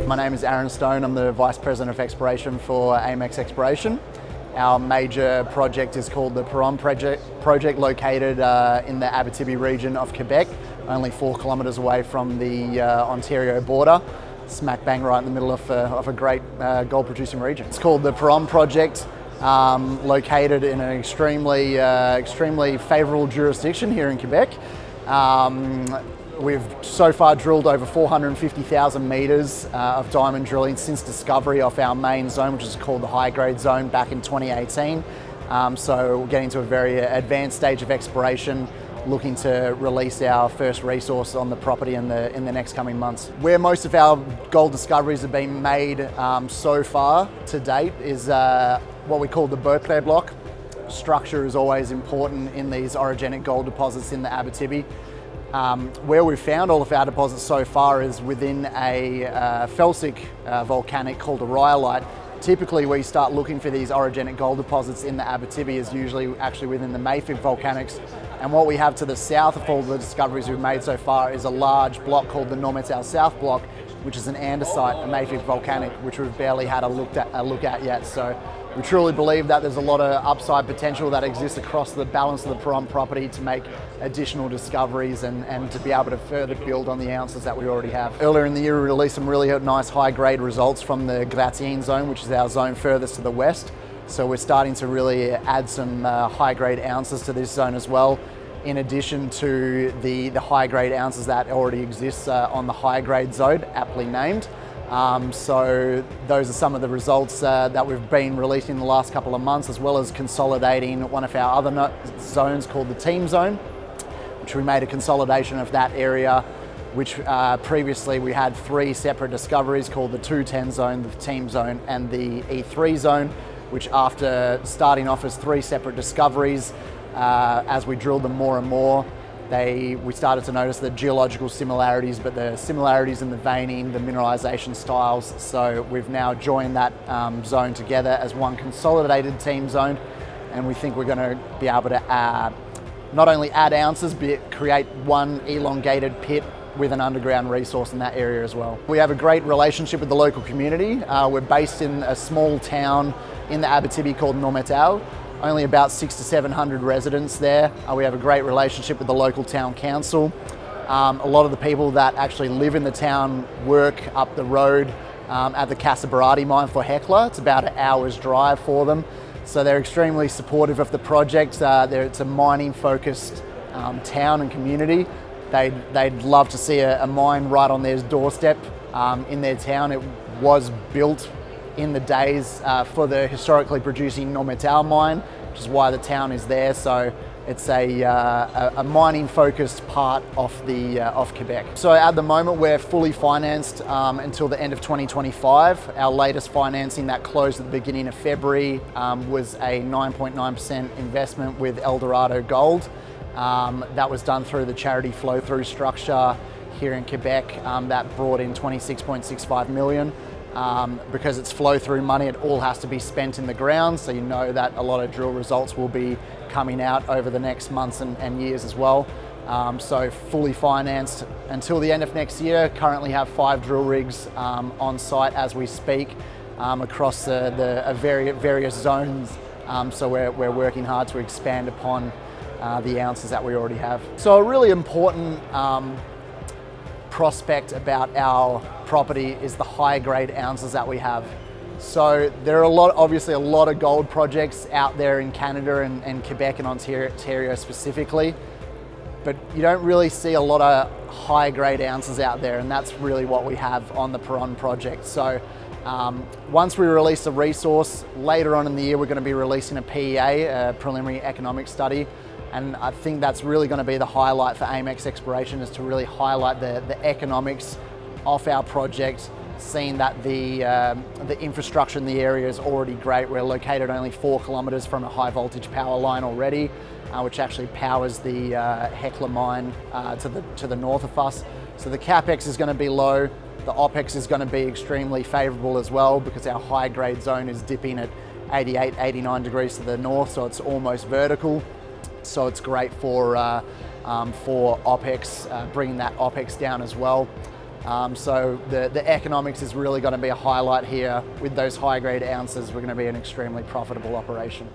My name is Aaron Stone. I'm the Vice President of Exploration for Amex Exploration. Our major project is called the Perron project located in the Abitibi region of Quebec, only 4 kilometres away from the Ontario border, smack bang right in the middle of a great gold producing region. It's called the Perron project, located in an extremely favourable jurisdiction here in Quebec. We've so far drilled over 450,000 metres of diamond drilling since discovery of our main zone, which is called the high-grade zone, back in 2018. So we're getting to a very advanced stage of exploration, looking to release our first resource on the property in the next coming months. Where most of our gold discoveries have been made so far to date is what we call the Beaupré block. Structure is always important in these orogenic gold deposits in the Abitibi. Where we've found all of our deposits so far is within a felsic volcanic called a rhyolite. Typically we start looking for these orogenic gold deposits in the Abitibi is usually actually within the mafic volcanics. And what we have to the south of all the discoveries we've made so far is a large block called the Normetal South block, which is an andesite, a mafic volcanic, which we've barely had a look at yet. So we truly believe that there's a lot of upside potential that exists across the balance of the Perron property to make additional discoveries and to be able to further build on the ounces that we already have. Earlier in the year, we released some really nice high-grade results from the Gratien zone, which is our zone furthest to the west. So we're starting to really add some high-grade ounces to this zone as well, in addition to the high-grade ounces that already exist on the high-grade zone, aptly named. So those are some of the results that we've been releasing in the last couple of months, as well as consolidating one of our other zones called the Team Zone, which we made a consolidation of that area, which previously we had 3 separate discoveries called the 210 zone, the Team Zone, and the E3 zone, which after starting off as 3 separate discoveries, as we drilled them more and more, we started to notice the geological similarities, but the similarities in the veining, the mineralization styles. So we've now joined that zone together as one consolidated Team Zone, and we think we're going to be able to not only add ounces, but create one elongated pit with an underground resource in that area as well. We have a great relationship with the local community. We're based in a small town in the Abitibi called Normetal. Only about 600 to 700 residents there. We have a great relationship with the local town council. A lot of the people that actually live in the town work up the road at the Casa Berardi mine for Hecla. It's about an hour's drive for them. So they're extremely supportive of the project. It's a mining focused town and community. They'd love to see a mine right on their doorstep in their town. It was built in the days for the historically producing Normetal mine, which is why the town is there. So it's a mining focused part of Quebec. So at the moment we're fully financed until the end of 2025. Our latest financing that closed at the beginning of February was a 9.9% investment with Eldorado Gold. That was done through the charity flow-through structure here in Quebec. That brought in 26.65 million. Because it's flow-through money, it all has to be spent in the ground, so you know that a lot of drill results will be coming out over the next months and years as well. So fully financed until the end of next year. Currently have 5 drill rigs on site as we speak across the various zones. So we're working hard to expand upon the ounces that we already have. So a really important prospect about our property is the high grade ounces that we have. So there are obviously a lot of gold projects out there in Canada and Quebec and Ontario specifically, but you don't really see a lot of high grade ounces out there, and that's really what we have on the Perron project. So once we release a resource, later on in the year we're going to be releasing a PEA, a preliminary economic study. And I think that's really going to be the highlight for Amex Exploration, is to really highlight the economics of our project, seeing that the infrastructure in the area is already great. We're located only 4 kilometres from a high voltage power line already, which actually powers the Hecla mine to the north of us. So the CapEx is going to be low. The OpEx is going to be extremely favourable as well, because our high grade zone is dipping at 88, 89 degrees to the north, so it's almost vertical. So it's great for OpEx, bringing that OpEx down as well. So the economics is really going to be a highlight here. With those high grade ounces, we're going to be an extremely profitable operation.